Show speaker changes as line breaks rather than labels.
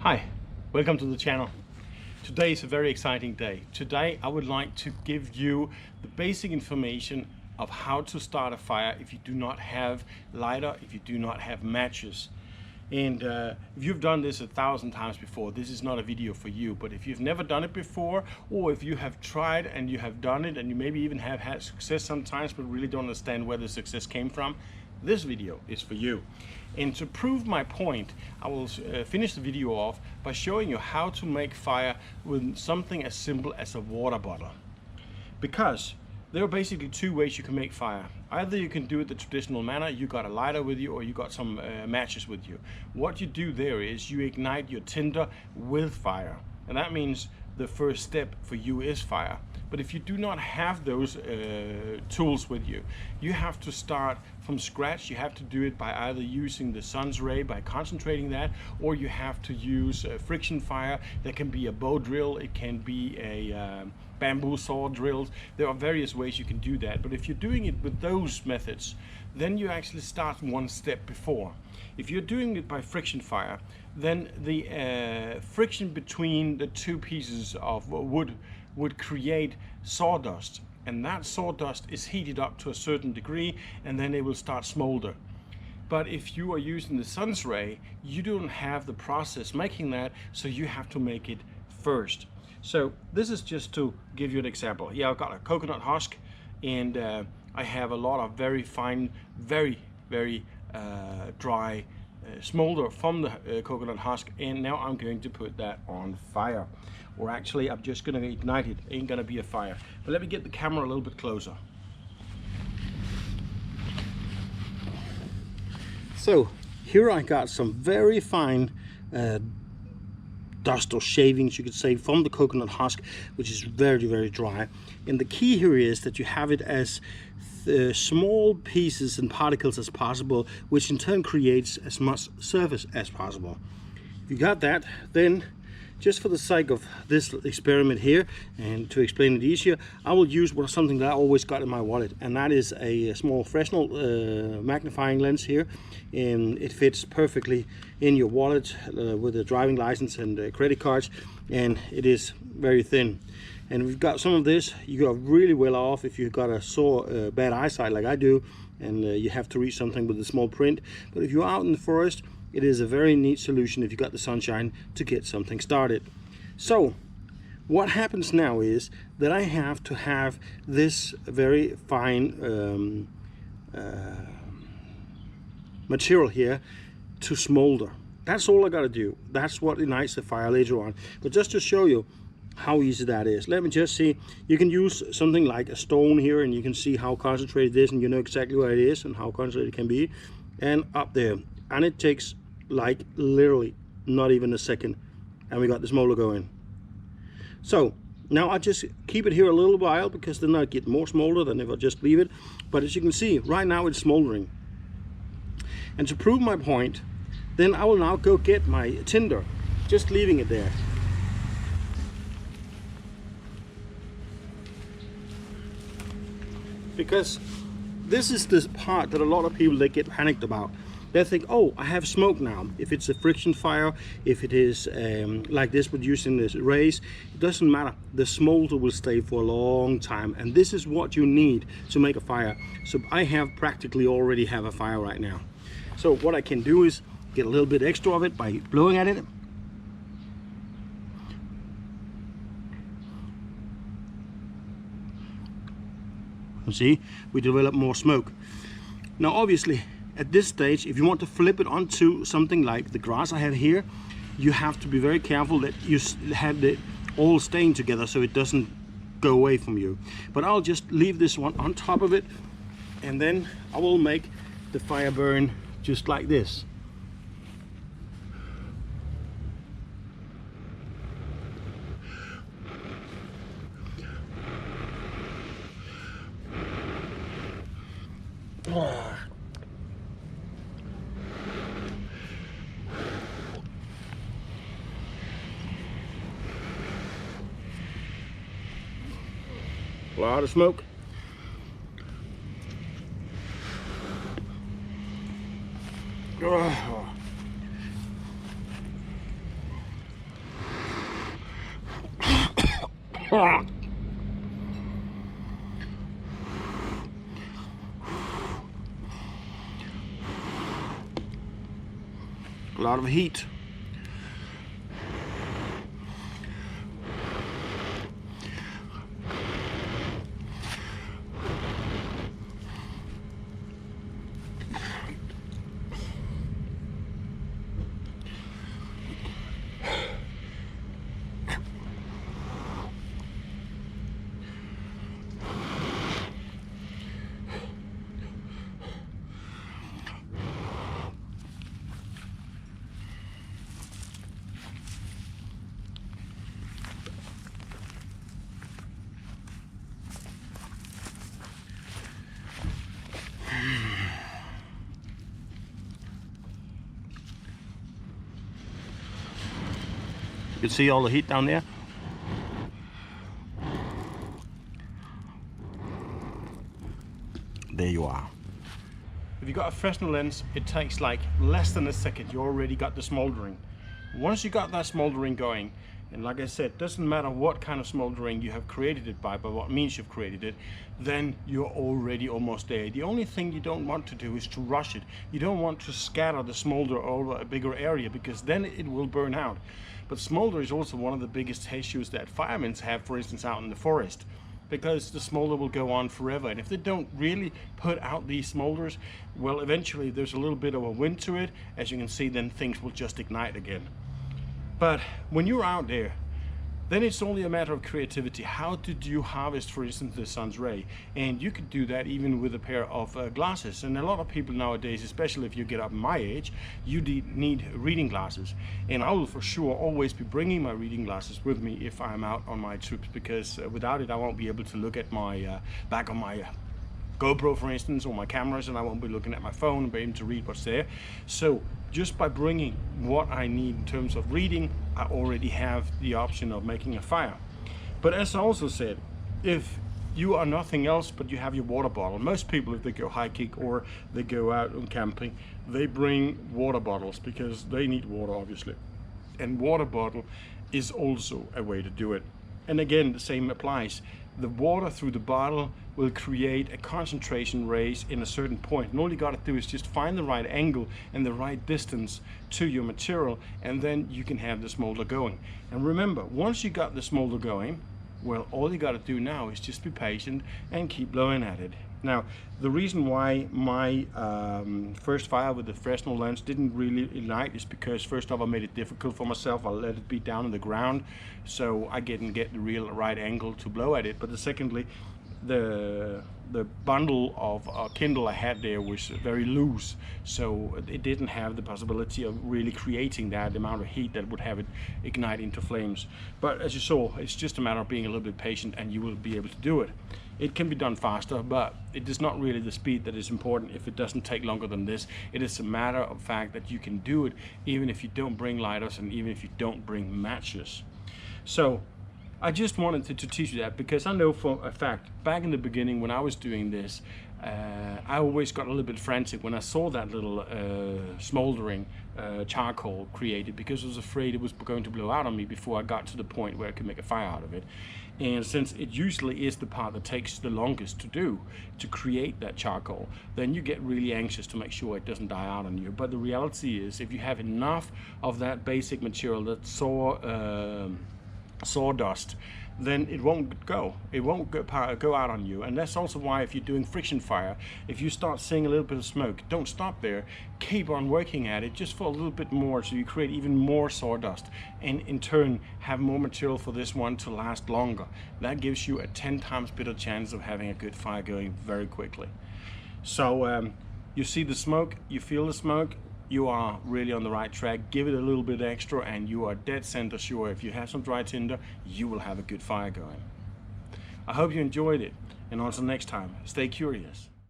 Hi, welcome to the channel. Today is a very exciting day. Today I would like to give you the basic information of how to start a fire if you do not have lighter, if you do not have matches. And if you've done this 1,000 times before, this is not a video for you. But if you've never done it before, or if you have tried and you have done it and you maybe even have had success sometimes but really don't understand where the success came from, this video is for you. And to prove my point, I will finish the video off by showing you how to make fire with something as simple as a water bottle. Because there are basically two ways you can make fire. Either you can do it the traditional manner, you got a lighter with you, or you got some matches with you. What you do there is you ignite your tinder with fire. And that means the first step for you is fire. But if you do not have those tools with you, you have to start from scratch. You have to do it by either using the sun's ray, by concentrating that, or you have to use friction fire. That can be a bow drill, it can be a bamboo saw drills. There are various ways you can do that. But if you're doing it with those methods, then you actually start one step before. If you're doing it by friction fire, then the friction between the two pieces of wood would create sawdust, and that sawdust is heated up to a certain degree and then it will start smolder. But if you are using the sun's ray, you don't have the process making that, so you have to make it first. So this is just to give you an example. Here I've got a coconut husk, and I have a lot of very fine, very dry smolder from the coconut husk, and now I'm going to put that on fire. Or actually, I'm just going to ignite it. Ain't going to be a fire. But let me get the camera a little bit closer. So here I got some very fine dust or shavings, you could say, from the coconut husk, which is very dry. And the key here is that you have it as small pieces and particles as possible, which in turn creates as much surface as possible. If you got that, then just for the sake of this experiment here, and to explain it easier, I will use something that I always got in my wallet, and that is a small Fresnel magnifying lens here, and it fits perfectly in your wallet with a driving license and credit cards, and it is very thin. And we've got some of this. You are really well off if you've got a sore bad eyesight like I do, and you have to read something with a small print. But if you're out in the forest, it is a very neat solution if you got the sunshine to get something started. So what happens now is that I have to have this very fine material here to smolder. That's all I got to do. That's what ignites the fire later on. But just to show you how easy that is, let me just see. You can use something like a stone here, and you can see how concentrated it is, and you know exactly where it is and how concentrated it can be. And up there, and it takes like literally not even a second, and we got the smolder going. So now I just keep it here a little while, because then I get more smolder than if I just leave it. But as you can see, right now it's smoldering. And to prove my point, then I will now go get my tinder, just leaving it there. Because this is the part that a lot of people, they get panicked about. They think, oh, I have smoke now. If it's a friction fire, if it is like this with using this rays, it doesn't matter. The smolder will stay for a long time, and this is what you need to make a fire. So I have practically already have a fire right now. So what I can do is get a little bit extra of it by blowing at it. You see, we develop more smoke. Now obviously, at this stage, if you want to flip it onto something like the grass I have here, you have to be very careful that you have it all staying together so it doesn't go away from you. But I'll just leave this one on top of it, and then I will make the fire burn just like this. A lot of smoke.
A lot of heat. You can see all the heat down there. There you are.
If you got a Fresnel lens, it takes like less than a second. You already got the smoldering. Once you got that smoldering going, and like I said, doesn't matter what kind of smoldering you have created it by what means you've created it, then you're already almost there. The only thing you don't want to do is to rush it. You don't want to scatter the smolder over a bigger area, because then it will burn out. But smolder is also one of the biggest issues that firemen have, for instance, out in the forest, because the smolder will go on forever. And if they don't really put out these smolders, well, eventually there's a little bit of a wind to it, as you can see, then things will just ignite again. But when you're out there, then it's only a matter of creativity. How did you harvest, for instance, the sun's ray? And you could do that even with a pair of glasses. And a lot of people nowadays, especially if you get up my age, you need reading glasses. And I will for sure always be bringing my reading glasses with me if I'm out on my trips, because without it I won't be able to look at my back on my GoPro, for instance, or my cameras, and I won't be looking at my phone and be able to read what's there. So just by bringing what I need in terms of reading, I already have the option of making a fire. But as I also said, if you are nothing else but you have your water bottle, most people, if they go hiking or they go out on camping, they bring water bottles because they need water, obviously. And water bottle is also a way to do it. And again, the same applies. The water through the bottle will create a concentration raise in a certain point, and all you got to do is just find the right angle and the right distance to your material, and then you can have the smolder going. And remember, once you got the smolder going, well, all you got to do now is just be patient and keep blowing at it. Now, the reason why my first fire with the Fresnel lens didn't really ignite is because, first off, I made it difficult for myself. I let it be down on the ground so I didn't get the real right angle to blow at it. But secondly, the bundle of Kindle I had there was very loose, so it didn't have the possibility of really creating that amount of heat that would have it ignite into flames. But as you saw, it's just a matter of being a little bit patient and you will be able to do it. It can be done faster, but it is not really the speed that is important if it doesn't take longer than this. It is a matter of fact that you can do it even if you don't bring lighters and even if you don't bring matches. So I just wanted to teach you that, because I know for a fact, back in the beginning when I was doing this, I always got a little bit frantic when I saw that little smoldering charcoal created, because I was afraid it was going to blow out on me before I got to the point where I could make a fire out of it. And since it usually is the part that takes the longest to do, to create that charcoal, then you get really anxious to make sure it doesn't die out on you. But the reality is, if you have enough of that basic material, that sawdust, then it won't go out on you. And that's also why, if you're doing friction fire, if you start seeing a little bit of smoke, don't stop there, keep on working at it just for a little bit more, so you create even more sawdust, and in turn have more material for this one to last longer. That gives you a 10 times better chance of having a good fire going very quickly. So you see the smoke, you feel the smoke, you are really on the right track. Give it a little bit extra and you are dead center sure if you have some dry tinder, you will have a good fire going. I hope you enjoyed it, and until next time, stay curious.